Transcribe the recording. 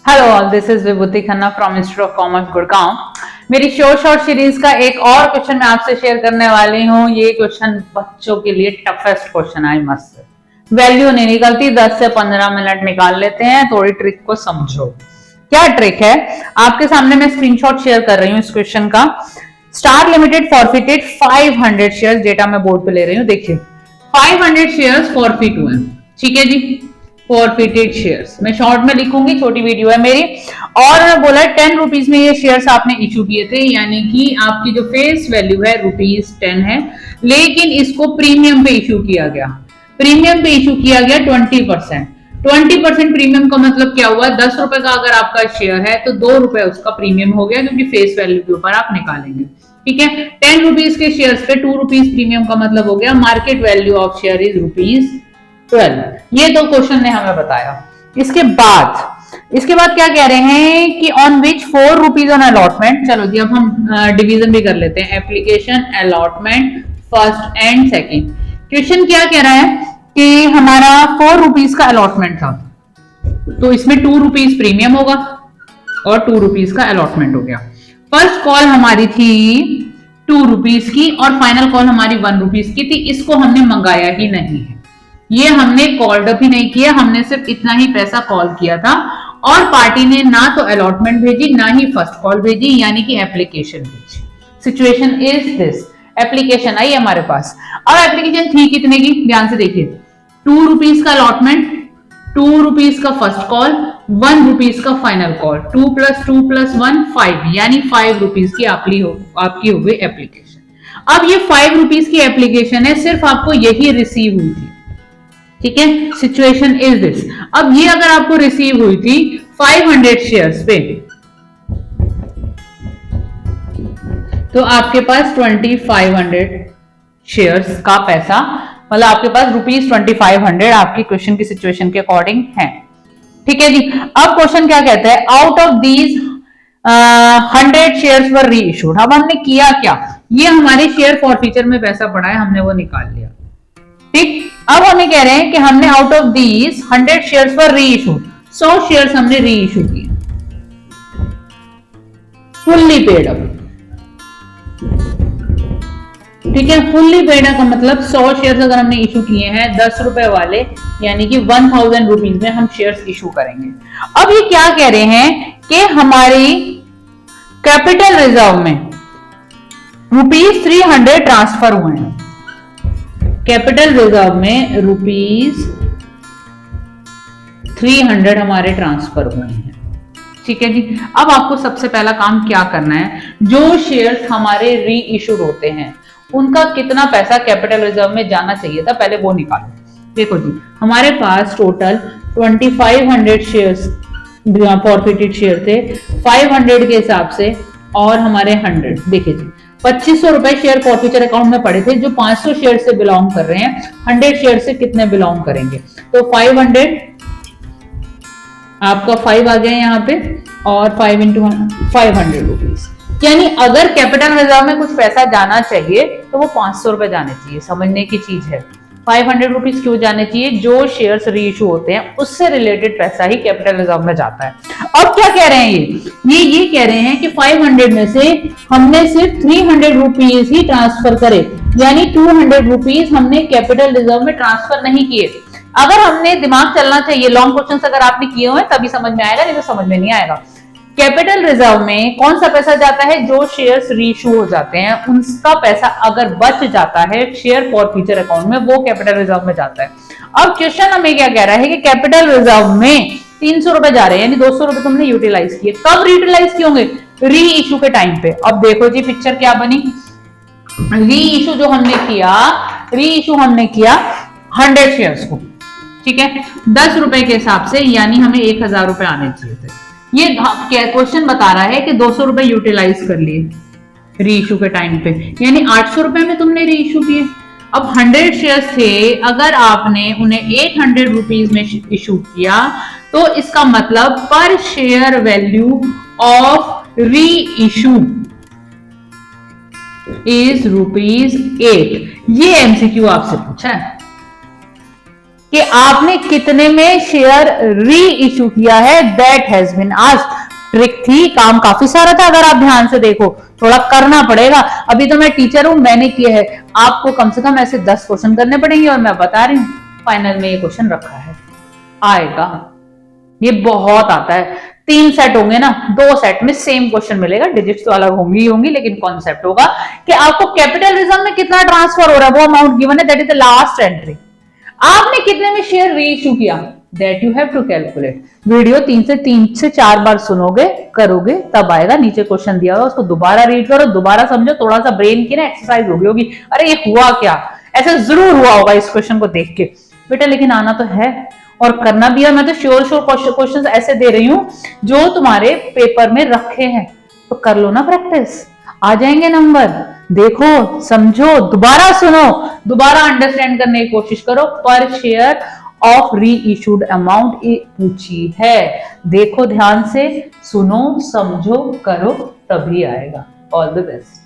Hello all, this is Vibhuti Khanna from institute of commerce Gurgaon. मेरी short series का एक और क्वेश्चन मैं आपसे शेयर करने वाली हूँ। ये क्वेश्चन बच्चों के लिए toughest question I must say. Value नहीं निकलती, 10 से 15 मिनट निकाल लेते हैं। थोड़ी ट्रिक को समझो। क्या ट्रिक है? आपके सामने मैं स्क्रीनशॉट शेयर कर रही हूँ इस क्वेश्चन का। Star limited forfeited 500 share, data मैं बोर्ड पे ले रही हूँ। देखिए 500 शेयर्स फॉरफिट हुए, ठीक है जी। फॉरफिटेड शेयर्स मैं शॉर्ट में लिखूंगी, छोटी वीडियो है मेरी। और बोला 10 रुपीज में ये शेयर्स आपने इशू किए थे, यानी कि आपकी जो फेस वैल्यू है ₹10 है, लेकिन इसको प्रीमियम पे इशू किया गया। प्रीमियम पे इशू किया गया 20%। 20% प्रीमियम का मतलब क्या हुआ? 10 रुपए का अगर आपका शेयर है तो 2 रुपए उसका प्रीमियम हो गया, क्योंकि फेस वैल्यू के ऊपर आप निकालेंगे। ठीक है, 10 रुपीज के शेयर्स पे 2 रुपीज प्रीमियम का मतलब हो गया market value of share is ₹12। ये तो क्वेश्चन ने हमें बताया। इसके बाद क्या कह रहे हैं कि on which 4 rupees on allotment. चलो जी, अब हम डिवीजन भी कर लेते हैं। Application, allotment, first and second. Question क्या कह रहा है कि हमारा 4 रुपीज का अलॉटमेंट था, तो इसमें 2 रुपीज प्रीमियम होगा और 2 रुपीज का अलॉटमेंट हो गया। फर्स्ट कॉल हमारी थी 2 रुपीज की और फाइनल कॉल हमारी 1 रुपीज की थी। इसको हमने मंगाया ही नहीं है, ये हमने कॉल्ड अप ही नहीं किया, हमने सिर्फ इतना ही पैसा कॉल किया था। और पार्टी ने ना तो अलॉटमेंट भेजी, ना ही फर्स्ट कॉल भेजी, यानी कि एप्लीकेशन भेजी। Situation is this. एप्लीकेशन आई हमारे पास। अब एप्लीकेशन थी कितने की? ध्यान से देखिए, 2 रुपीज का अलॉटमेंट, 2 रुपीज का फर्स्ट कॉल, 1 रुपीज का फाइनल कॉल। 2 + 2 + 1 5, यानी 5 रुपीज की आपकी हो गई एप्लीकेशन। अब ये 5 रुपीज की एप्लीकेशन है, सिर्फ आपको यही रिसीव हुई थी। ठीक है, सिचुएशन इज दिस। अब ये अगर आपको रिसीव हुई थी 500 शेयर्स पे, तो आपके पास 2500 शेयर्स का पैसा, मतलब आपके पास ₹2500 आपकी क्वेश्चन की सिचुएशन के अकॉर्डिंग है। ठीक है जी। अब क्वेश्चन क्या कहता है? आउट ऑफ दीज 100 शेयर्स वर री इशूड। अब हमने किया क्या? ये हमारे शेयर फॉरफीचर में पैसा पड़ा है, हमने वो निकाल लिया। ठीक, अब हमें कह रहे हैं कि हमने आउट ऑफ दीज 100 शेयर्स पर री इशू, 100 शेयर्स हमने री इशू किए, फुल्ली पेड अप। ठीक है, फुल्ली पेड अप का मतलब 100 शेयर्स अगर हमने इशू किए हैं 10 रुपए वाले, यानी कि 1000 रुपीज में हम शेयर्स इशू करेंगे। अब ये क्या कह रहे हैं कि हमारी कैपिटल रिजर्व में ₹300 ट्रांसफर हुए हैं। कैपिटल रिजर्व में ₹300 हमारे ट्रांसफर हुए हैं। ठीक है जी। अब आपको सबसे पहला काम क्या करना है? जो शेयर्स हमारे री इशूड होते हैं उनका कितना पैसा कैपिटल रिजर्व में जाना चाहिए था, पहले वो निकालो। देखो जी, हमारे पास टोटल 2500 शेयर्स फॉरफिटेड शेयर थे, 500 के हिसाब से, और हमारे 100। देखिए जी, 2500 रुपए शेयर फॉरफीचर अकाउंट में पड़े थे, जो 500 शेयर से बिलोंग कर रहे हैं। 100 शेयर से कितने बिलोंग करेंगे? तो 500 आपका 5 आ गया यहाँ पे, और 5 × 500 रुपीज। यानी अगर कैपिटल रिजर्व में कुछ पैसा जाना चाहिए तो वो 500 रुपए जाने चाहिए। समझने की चीज है। 500 रुपीज क्यों जाने चाहिए? जो शेयर्स री इशू होते हैं उससे रिलेटेड पैसा ही कैपिटल रिजर्व में जाता है। अब क्या कह रहे हैं ये कह रहे हैं कि 500 में से हमने सिर्फ 300 रुपीज ही ट्रांसफर करे, यानी 200 रुपीज हमने कैपिटल रिजर्व में ट्रांसफर नहीं किए। अगर हमने दिमाग चलना चाहिए, लॉन्ग क्वेश्चन अगर आपने किए हुए तभी समझ में आएगा, नहीं तो समझ में नहीं आएगा। कैपिटल रिजर्व में कौन सा पैसा जाता है? जो शेयर्स रीइशू हो जाते हैं उनका पैसा अगर बच जाता है शेयर फॉरफीचर अकाउंट में, वो कैपिटल रिजर्व में जाता है। अब क्वेश्चन हमें क्या कह रहा है कि कैपिटल रिजर्व में 300 रुपए जा रहे हैं, यानी 200 रुपए तुमने यूटिलाइज किए। कब यूटिलाइज किए होंगे? री इशू के टाइम पे। अब देखो जी पिक्चर क्या बनी। री इशू जो हमने किया, री इशू हमने किया 100 शेयर्स को, ठीक है, 10 रुपए के हिसाब से, यानी हमें 1000 रुपए आने चाहिए थे। ये क्वेश्चन बता रहा है कि 200 रुपए यूटिलाइज कर लिए री इशू के टाइम पे, यानी 800 रुपए में तुमने री इशू किए। अब 100 शेयर्स थे, अगर आपने उन्हें 800 रुपीज में इशू किया तो इसका मतलब पर शेयर वैल्यू ऑफ री इशू इज ₹8। ये एमसीक्यू आपसे पूछा है। कि आपने कितने में शेयर री इशू किया है, that has been asked. Trick थी, काम काफी सारा था, अगर आप ध्यान से देखो, थोड़ा करना पड़ेगा। अभी तो मैं टीचर हूं, मैंने किया है, आपको कम से कम ऐसे 10 क्वेश्चन करने पड़ेंगे, और मैं बता रही हूं फाइनल में ये क्वेश्चन रखा है, आएगा। ये बहुत आता है। 3 सेट होंगे ना, 2 सेट में सेम क्वेश्चन मिलेगा, डिजिट्स तो अलग होंगी ही होंगी, लेकिन कॉन्सेप्ट होगा कि आपको कैपिटल रिजर्व में कितना ट्रांसफर हो रहा है, वो अमाउंट गिवन है, that is the last entry. आपने कितने में शेयर री इशू किया, that you have to calculate. Video 3 से 4 बार सुनोगे, करोगे, तब आएगा। नीचे क्वेश्चन दिया हुआ, उसको दोबारा रीड करो, दोबारा समझो, थोड़ा सा ब्रेन की ना एक्सरसाइज होगी, अरे ये हुआ क्या, ऐसा जरूर हुआ होगा इस क्वेश्चन को देख के बेटा, लेकिन आना तो है और करना भी है। मैं तो श्योर क्वेश्चन ऐसे दे रही हूं जो तुम्हारे पेपर में रखे हैं, तो कर लो ना प्रैक्टिस, आ जाएंगे नंबर। देखो, समझो, दोबारा सुनो, दोबारा अंडरस्टैंड करने की कोशिश करो। पर शेयर ऑफ री इशूड अमाउंट पूछी है, देखो ध्यान से, सुनो, समझो, करो, तभी आएगा। All the best.